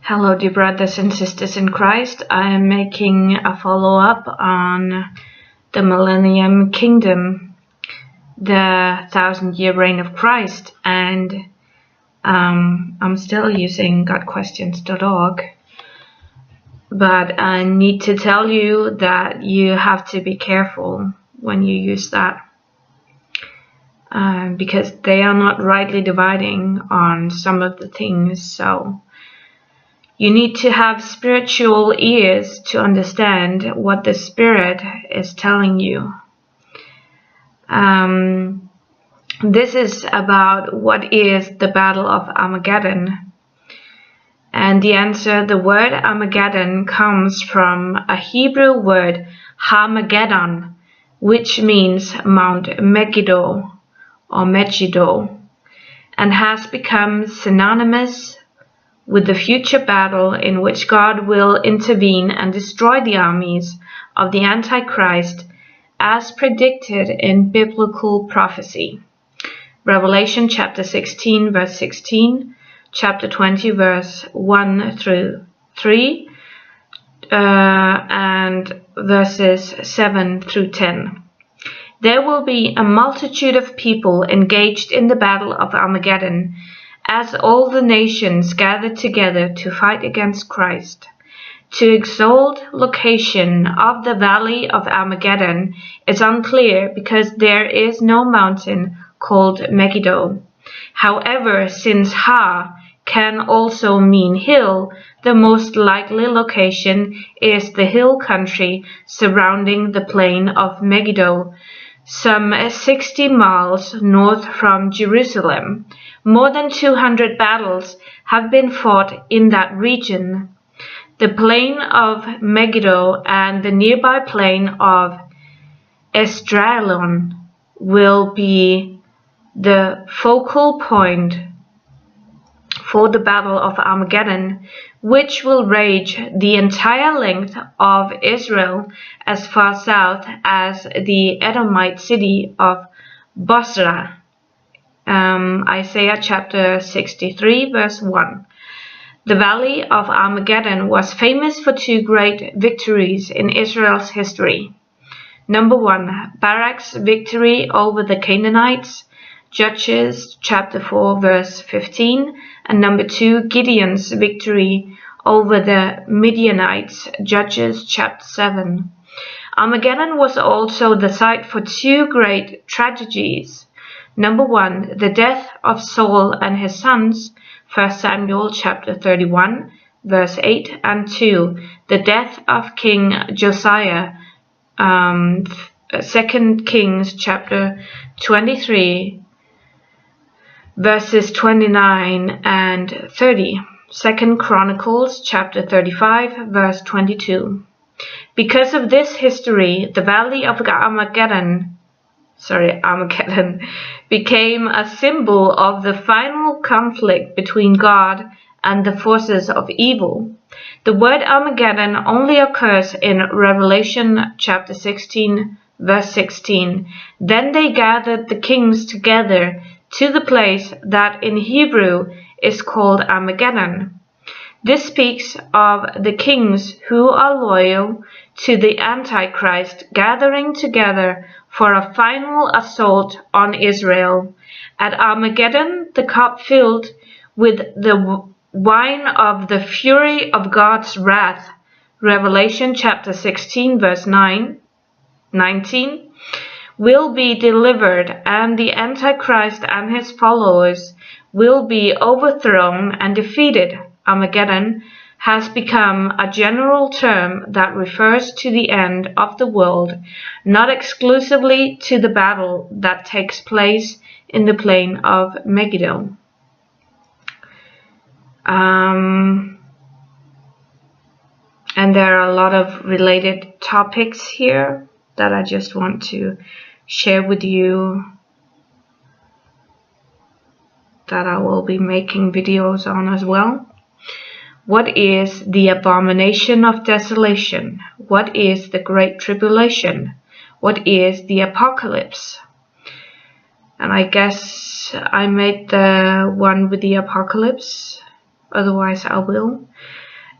Hello, dear brothers and sisters in Christ. I am making a follow-up on the Millennium Kingdom, the 1,000-year reign of Christ, and I'm still using godquestions.org, but I need to tell you that you have to be careful when you use that, because they are not rightly dividing on some of the things, so you need to have spiritual ears to understand what the Spirit is telling you. This is about what is the Battle of Armageddon. And the answer, the word Armageddon, comes from a Hebrew word, Armageddon, which means Mount Megiddo or Megiddo, and has become synonymous with the future battle in which God will intervene and destroy the armies of the Antichrist as predicted in biblical prophecy. Revelation chapter 16 verse 16, chapter 20 verse 1 through 3, and verses 7 through 10. There will be a multitude of people engaged in the battle of Armageddon, as all the nations gathered together to fight against Christ. The exact location of the Valley of Armageddon is unclear because there is no mountain called Megiddo. However, since Ha can also mean hill, the most likely location is the hill country surrounding the plain of Megiddo, some 60 miles north from Jerusalem. More than 200 battles have been fought in that region. The plain of Megiddo and the nearby plain of Esdraelon will be the focal point for the Battle of Armageddon, which will rage the entire length of Israel as far south as the Edomite city of Bosra. Isaiah chapter 63 verse 1. The Valley of Armageddon was famous for two great victories in Israel's history. Number 1, Barak's victory over the Canaanites, Judges chapter 4 verse 15, and number 2, Gideon's victory over the Midianites, Judges chapter 7. Armageddon was also the site for two great tragedies. Number 1, the death of Saul and his sons, 1 Samuel chapter 31, verse 8, and 2, the death of King Josiah, 2 Kings chapter 23, verses 29 and 30, 2 Chronicles chapter 35, verse 22. Because of this history, the Valley of Armageddon became a symbol of the final conflict between God and the forces of evil. The word Armageddon only occurs in Revelation chapter 16, verse 16. Then they gathered the kings together to the place that in Hebrew is called Armageddon. This speaks of the kings who are loyal to the Antichrist gathering together for a final assault on Israel. At Armageddon, the cup filled with the wine of the fury of God's wrath, Revelation chapter 16 verse 19, will be delivered, and the Antichrist and his followers will be overthrown and defeated. Armageddon has become a general term that refers to the end of the world, not exclusively to the battle that takes place in the plain of Megiddo. And there are a lot of related topics here that I just want to share with you, that I will be making videos on as well. What is the abomination of desolation? What is the Great Tribulation? What is the Apocalypse? And I guess I made the one with the Apocalypse, otherwise I will.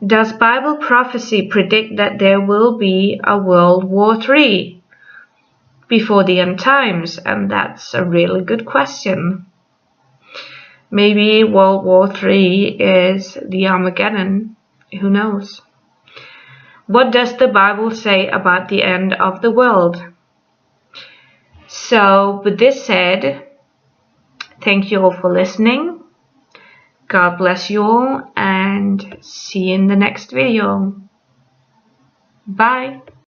Does Bible prophecy predict that there will be a World War III before the end times? And that's a really good question. Maybe World War III is the Armageddon. Who knows? What does the Bible say about the end of the world? So, with this said, thank you all for listening. God bless you all and see you in the next video. Bye.